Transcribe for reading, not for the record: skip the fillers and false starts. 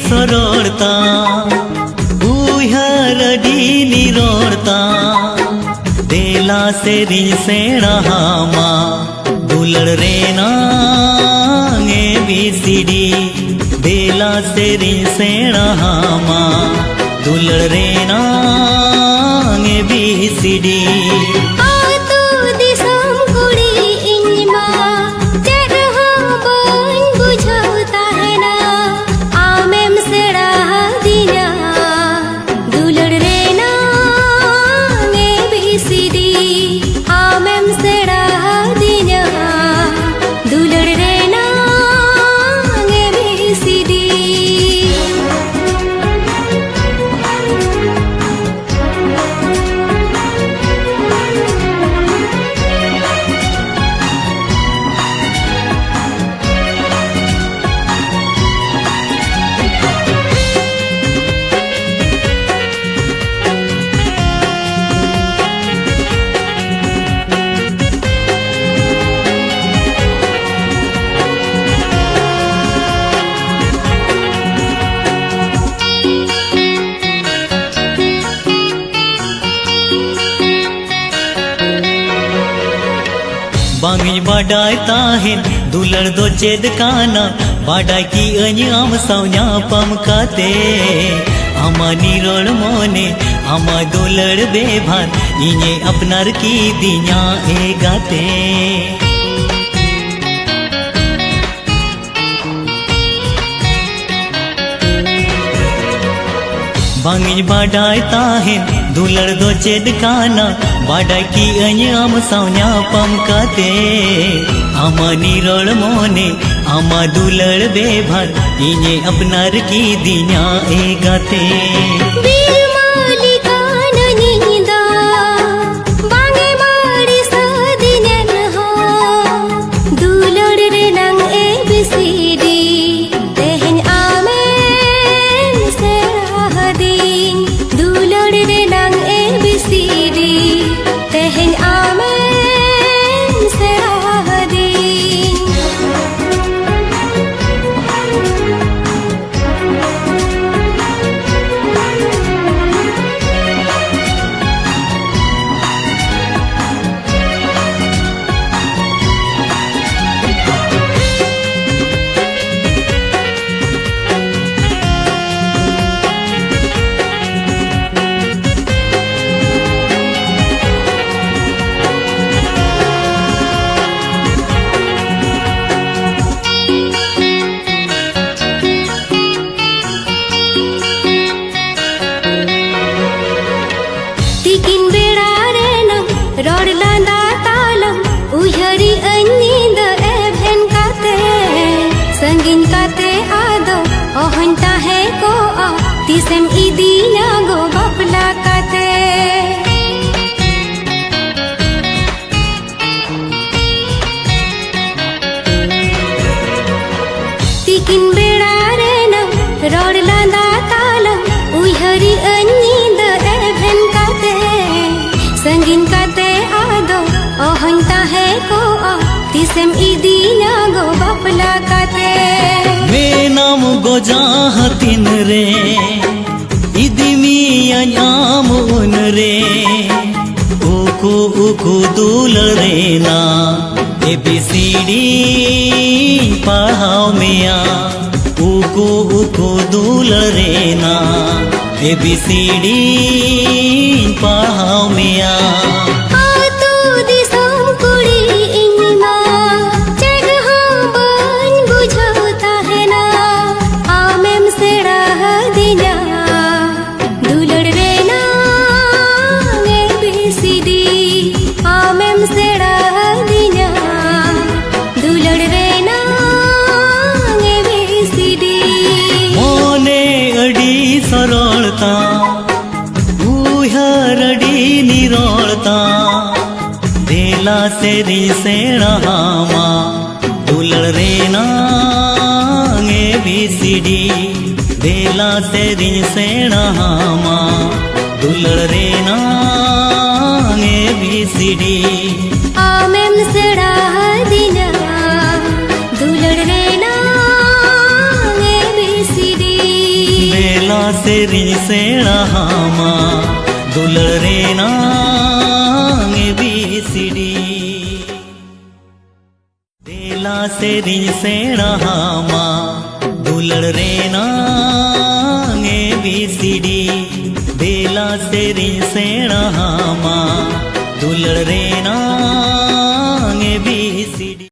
सरड़ता उहर D निरोड़ता देला से री सेड़ा हामा दुलड़ रे नांगे बीसीडी देला से री सेड़ा हामा दुलड़ रे नांगे बीसीडी बांगी बाडाय ताहिन दुलड़ दो चेद काना बाडाय की अन्याम सौन्या पम काते आमा निरोड़ मोने आमा दुलड़ बेभान इने अपनार की दिया ए गाते बांगी बाडाय ताहिन दुलड़ दो चेद काना बाडाय की अन्याम सौन्या पम काते आमा निरोड़ मोने आमा दुलड़ बेभार इने अपनार की दिया ए गाते Tisem idinya go bapla kate Tikin berare na rod landa talam Uyhari anyinda even kate Sangin kate ado ohon tahe ko Tisem idinya go bapla kate Menam go jahatin re idimi anyam un re uku dulare na ABCD पढ़ाओ मिया उku dulare na ABCD पढ़ाओ मिया उहरडी निरोलता देला सेरी सेणामा दुलड़ Raina ABCD देला सेरी सेणामा दुलड़ Raina ABCD आमेम सेड़ा दिना दुलड़ Raina ABCD देला सेरी सेणामा दुलड़ Raina ABCD देला सेरी सेणामा दुलड़ Raina ABCD देला सेरी सेणामा दुलड़ रेना